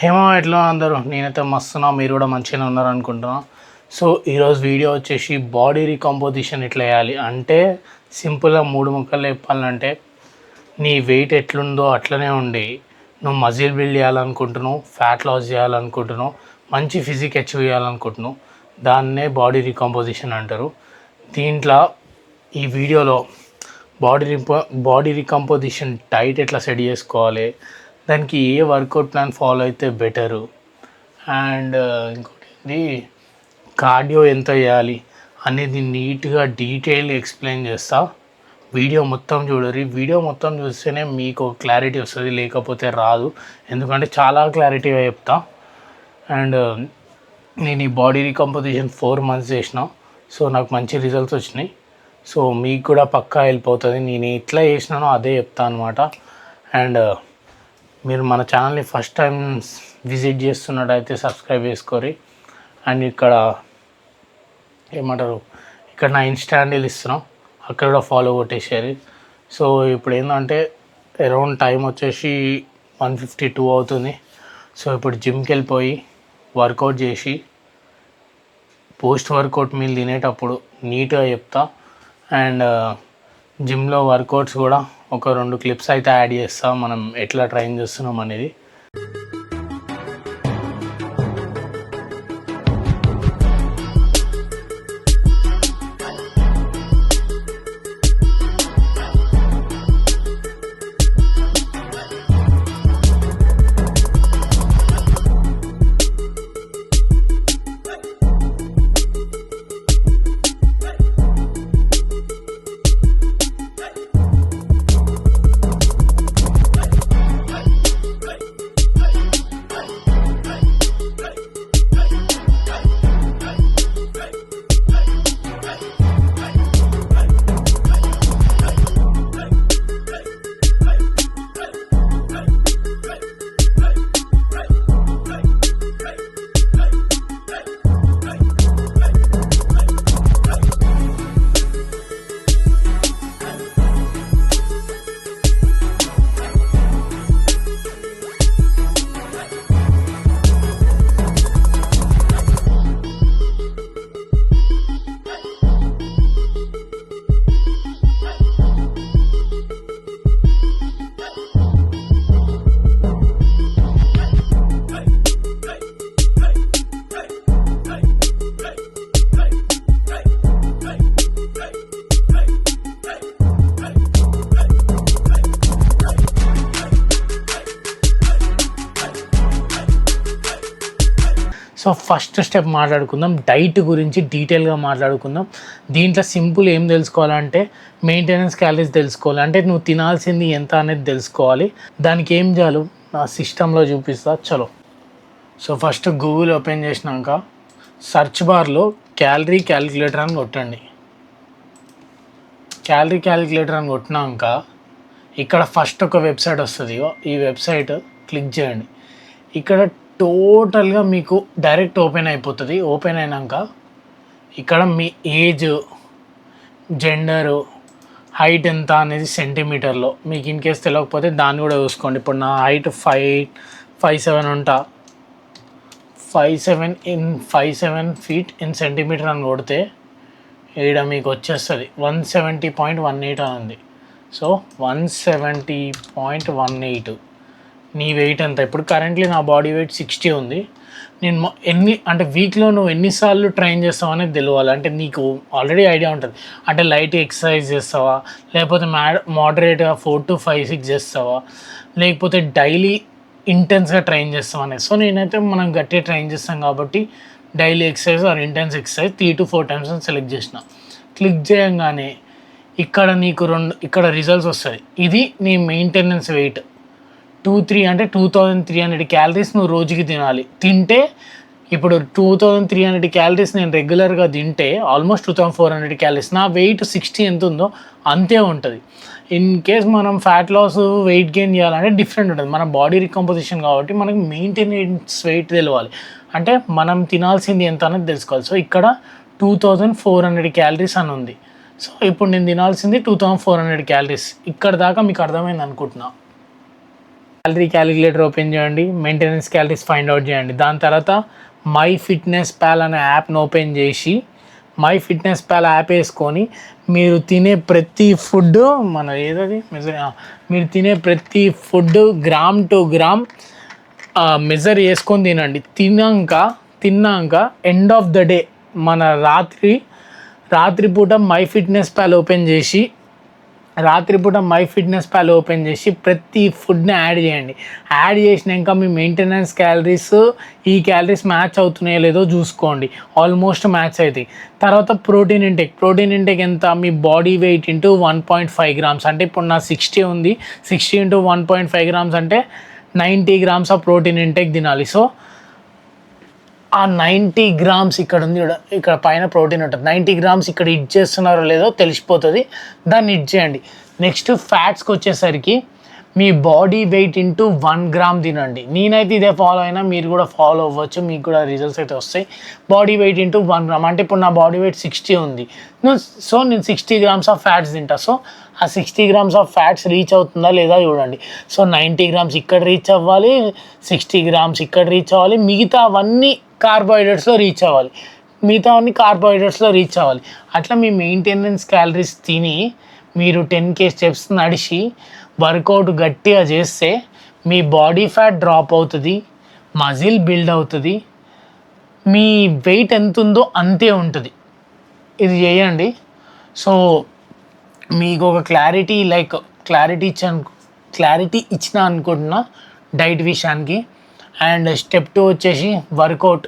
హేమో ఎట్లా అందరూ నేనైతే మస్తున్నా, మీరు కూడా మంచిగానే ఉన్నారు అనుకుంటున్నా. సో ఈరోజు వీడియో వచ్చేసి బాడీ రీకంపోజిషన్ ఎట్లా వేయాలి అంటే, సింపుల్గా 3 ముక్కలు చెప్పాలంటే, నీ వెయిట్ ఎట్లుందో అట్లనే ఉండి నువ్వు మజిల్ బిల్డ్ చేయాలనుకుంటున్నావు, ఫ్యాట్ లాస్ చేయాలనుకుంటున్నావు, మంచి ఫిజిక్ అచీవ్ చేయాలనుకుంటున్నావు, దాన్నే బాడీ రీకంపోజిషన్ అంటారు. దీంట్లో ఈ వీడియోలో బాడీ రీకంపోజిషన్ డైట్ ఎట్లా సెట్ చేసుకోవాలి, దానికి ఏ వర్కౌట్ ప్లాన్ ఫాలో అయితే బెటరు, అండ్ ఇంకోటి కార్డియో ఎంత చేయాలి అనేది నీట్గా డీటెయిల్గా ఎక్స్ప్లెయిన్ చేస్తా. వీడియో మొత్తం చూడరు. వీడియో మొత్తం చూస్తేనే మీకు క్లారిటీ వస్తుంది, లేకపోతే రాదు. ఎందుకంటే చాలా క్లారిటీగా చెప్తా. అండ్ నేను ఈ బాడీ రీకంపోజిషన్ 4 months చేసిన. సో నాకు మంచి రిజల్ట్స్ వచ్చినాయి. సో మీకు కూడా పక్కా వెళ్ళిపోతుంది. నేను ఎట్లా చేసినానో అదే చెప్తా అనమాట. అండ్ మీరు మన ఛానల్ని ఫస్ట్ టైం విజిట్ చేస్తున్నట్టయితే సబ్స్క్రైబ్ చేసుకోరి. అండ్ ఇక్కడ ఏమంటారు, ఇక్కడ నా ఇన్స్టా హ్యాండిల్ ఇస్తున్నాం, అక్కడ కూడా ఫాలో కొట్టేసారు. సో ఇప్పుడు ఏంటంటే అరౌండ్ టైం వచ్చేసి 1:52 అవుతుంది. సో ఇప్పుడు జిమ్కి వెళ్ళిపోయి వర్కౌట్ చేసి పోస్ట్ వర్కౌట్ మీల్ తినేటప్పుడు నీట్గా చెప్తా. అండ్ జిమ్లో వర్కౌట్స్ కూడా ఒక 2 క్లిప్స్ అయితే యాడ్ చేస్తాం, మనం ఎట్లా ట్రైన్ చేస్తున్నాం అనేది. సో ఫస్ట్ స్టెప్ మాట్లాడుకుందాం, డైట్ గురించి డీటెయిల్గా మాట్లాడుకుందాం. దీంట్లో సింపుల్ ఏం తెలుసుకోవాలంటే, మెయింటెనెన్స్ క్యాలరీస్ తెలుసుకోవాలి. అంటే నువ్వు తినాల్సింది ఎంత అనేది తెలుసుకోవాలి. దానికి ఏం చేయాలి నా సిస్టంలో చూపిస్తా, చలో. సో ఫస్ట్ గూగుల్ ఓపెన్ చేసినాక సర్చ్ బార్లో క్యాలరీ క్యాలిక్యులేటర్ అని కొట్టండి. క్యాలరీ క్యాలిక్యులేటర్ అని కొట్టినాక ఇక్కడ ఫస్ట్ ఒక వెబ్సైట్ వస్తుంది. ఈ వెబ్సైట్ క్లిక్ చేయండి. ఇక్కడ టోటల్గా మీకు డైరెక్ట్ ఓపెన్ అయిపోతుంది. ఓపెన్ అయినాక ఇక్కడ మీ ఏజ్, జెండరు, హైట్ ఎంత అనేది సెంటీమీటర్లో, మీకు ఇన్ కేస్ తెలియకపోతే దాన్ని కూడా చూసుకోండి. ఇప్పుడు నా హైట్ 5'7" ఉంటా. 5'7" feet in సెంటీమీటర్ అని కొడితే ఈడ మీకు వచ్చేస్తుంది 170.18 అని ఉంది. సో 170.18 నీ వెయిట్ ఎంత. ఇప్పుడు కరెంట్లీ నా బాడీ వెయిట్ 60 ఉంది. నేను అంటే వీక్లో నువ్వు ఎన్నిసార్లు ట్రైన్ చేస్తావు అనేది తెలియాలి. అంటే నీకు ఆల్రెడీ ఐడియా ఉంటుంది. అంటే లైట్ ఎక్సర్సైజ్ చేస్తావా, లేకపోతే మోడరేట్గా 4 to 5, 6 చేస్తావా, లేకపోతే డైలీ ఇంటెన్స్గా ట్రైన్ చేస్తావు అనేది. సో నేనైతే మనం గట్టిగా ట్రైన్ చేస్తాం కాబట్టి daily exercise or intense exercise 3 to 4 times అని సెలెక్ట్ చేసిన. క్లిక్ చేయగానే ఇక్కడ నీకు ఇక్కడ రిజల్ట్స్ వస్తుంది. ఇది నీ మెయింటెనెన్స్ వెయిట్ 2300 క్యాలరీస్ నువ్వు రోజుకి తినాలి. తింటే ఇప్పుడు 2300 క్యాలరీస్ నేను రెగ్యులర్గా తింటే ఆల్మోస్ట్ 2400 క్యాలరీస్. నా వెయిట్ 60 ఎంత ఉందో అంతే ఉంటుంది. ఇన్ కేస్ మనం ఫ్యాట్ లాస్, వెయిట్ గెయిన్ చేయాలంటే డిఫరెంట్ ఉంటుంది. మన బాడీ రీకంపోజిషన్ కాబట్టి మనకి మెయింటెనెన్స్ వెయిట్ తెలియాలి. అంటే మనం తినాల్సింది ఎంత అనేది తెలుసుకోవాలి. సో ఇక్కడ 2400 క్యాలరీస్ అని ఉంది. సో ఇప్పుడు నేను తినాల్సింది 2400 క్యాలరీస్. ఇక్కడ దాకా మీకు అర్థమైంది అనుకుంటున్నా. క్యాలరీ క్యాలిక్యులేటర్ ఓపెన్ చేయండి, మెయింటెనెన్స్ క్యాలరీస్ ఫైండ్ అవుట్ చేయండి. దాని తర్వాత మై ఫిట్నెస్ పాల్ అనే యాప్ను ఓపెన్ చేసి మై ఫిట్నెస్ పాల్ యాప్ వేసుకొని మీరు తినే ప్రతి ఫుడ్ మన ఏదది మీరు తినే ప్రతి food gram to gram measure చేసుకొని తినండి. తిన్నాక ఎండ్ ఆఫ్ ద డే మన రాత్రిపూట మై ఫిట్నెస్ పాల్ ఓపెన్ చేసి ప్రతి ఫుడ్ని యాడ్ చేయండి. యాడ్ చేసినాక మీ మెయింటెనెన్స్ క్యాలరీస్ ఈ క్యాలరీస్ మ్యాచ్ అవుతున్నాయో లేదో చూసుకోండి. ఆల్మోస్ట్ మ్యాచ్ అవుతాయి. తర్వాత ప్రోటీన్ ఇంటేక్ ఎంత, మీ బాడీ వెయిట్ ఇంటూ 1.5 గ్రామ్స్. అంటే ఇప్పుడు నా 60 ఉంది, 60 ఇంటూ 1.5 గ్రామ్స్ అంటే 90 గ్రామ్స్ ఆఫ్ ప్రోటీన్ ఇంటేక్ తినాలి. సో ఆ 90 గ్రామ్స్ ఇక్కడ ఉంది, ఇక్కడ పైన ప్రోటీన్ ఉంటుంది. 90 గ్రామ్స్ ఇక్కడ ఇట్ చేస్తున్నారో లేదో తెలిసిపోతుంది, దాన్ని ఇట్ చేయండి. నెక్స్ట్ ఫ్యాట్స్కి వచ్చేసరికి మీ బాడీ వెయిట్ ఇంటూ 1 గ్రామ్ తినండి. నేనైతే ఇదే ఫాలో అయినా, మీరు కూడా ఫాలో అవ్వచ్చు, మీకు కూడా రిజల్ట్స్ అయితే వస్తాయి. బాడీ వెయిట్ ఇంటూ 1 గ్రామ్ అంటే ఇప్పుడు నా బాడీ వెయిట్ 60 ఉంది, సో నేను 60 గ్రామ్స్ ఆఫ్ ఫ్యాట్స్ తింటా. సో ఆ 60 గ్రామ్స్ ఆఫ్ ఫ్యాట్స్ రీచ్ అవుతుందా లేదా చూడండి. సో 90 గ్రామ్స్ ఇక్కడ రీచ్ అవ్వాలి, 60 గ్రామ్స్ ఇక్కడ రీచ్ అవ్వాలి, మిగతా అవన్నీ కార్బోహైడ్రేట్స్లో రీచ్ అవ్వాలి. అట్లా మీ మెయింటెనెన్స్ క్యాలరీస్ తిని మీరు 10K స్టెప్స్ నడిచి వర్కౌట్ గట్టిగా చేస్తే మీ బాడీ ఫ్యాట్ డ్రాప్ అవుతుంది, మజిల్ బిల్డ్ అవుతుంది, మీ వెయిట్ ఎంత ఉందో అంతే ఉంటుంది. ఇది చేయండి. సో మీకు ఒక క్లారిటీ ఇచ్చిన అనుకుంటున్నా డైట్ విషయానికి. అండ్ స్టెప్ 2 వచ్చేసి వర్కౌట్.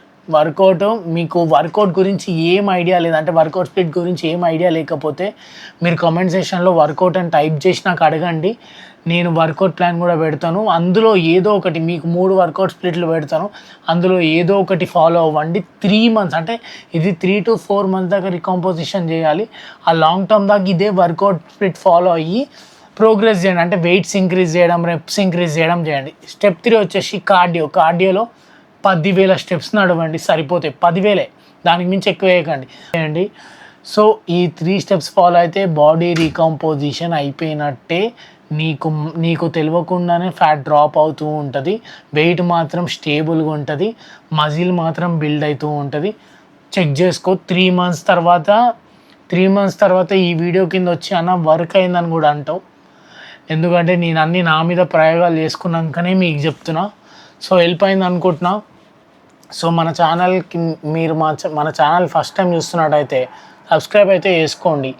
మీకు వర్కౌట్ గురించి ఏం ఐడియా లేదంటే వర్కౌట్ స్ప్లిట్ గురించి ఏం ఐడియా లేకపోతే మీరు కామెంట్ సెక్షన్లో వర్కౌట్ అని టైప్ చేసి నాకు అడగండి. నేను వర్కౌట్ ప్లాన్ కూడా పెడతాను. అందులో ఏదో ఒకటి మీకు 3 వర్కౌట్ స్ప్లిట్లు పెడతాను, అందులో ఏదో ఒకటి ఫాలో అవ్వండి. 3 మంత్స్ అంటే ఇది 3 to 4 మంత్స్ దాకా రికంపోజిషన్ చేయాలి. ఆ లాంగ్ టర్మ్ దాకా ఇదే వర్కౌట్ స్ప్లిట్ ఫాలో అయ్యి ప్రోగ్రెస్ చేయండి. అంటే వెయిట్స్ ఇంక్రీజ్ చేయడం, రెప్స్ ఇంక్రీజ్ చేయడం చేయండి. స్టెప్ 3 వచ్చేసి కార్డియోలో 10,000 స్టెప్స్ నడవండి, సరిపోతాయి. 10,000, దానికి మించి ఎక్కువ వేయకండి చేయండి. సో ఈ 3 స్టెప్స్ ఫాలో అయితే బాడీ రీకంపోజిషన్ అయిపోయినట్టే. నీకు తెలియకుండానే ఫ్యాట్ డ్రాప్ అవుతూ ఉంటుంది, వెయిట్ మాత్రం స్టేబుల్గా ఉంటుంది, మజిల్ మాత్రం బిల్డ్ అవుతూ ఉంటుంది. చెక్ చేసుకో. 3 మంత్స్ తర్వాత ఈ వీడియో కింద వచ్చి అన్న వర్క్ అయిందని కూడా అంటావు. ఎందుకంటే నేను అన్నీ నా మీద ప్రయోగాలు చేసుకున్నాకనే మీకు చెప్తున్నా. సో హెల్ప్ అయింది అనుకుంటున్నా. సో మన ఛానల్కి మీరు మన ఛానల్ ఫస్ట్ టైం చూస్తున్నట్టయితే సబ్స్క్రైబ్ అయితే చేసుకోండి.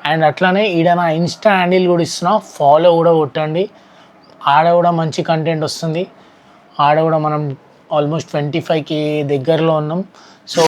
అండ్ అట్లానే ఈడ నా ఇన్స్టా హ్యాండిల్ కూడా ఇస్తున్నా, ఫాలో కూడా కొట్టండి. ఆడ కూడా మంచి కంటెంట్ వస్తుంది. ఆడ కూడా మనం ఆల్మోస్ట్ 25K దగ్గరలో ఉన్నాం. సో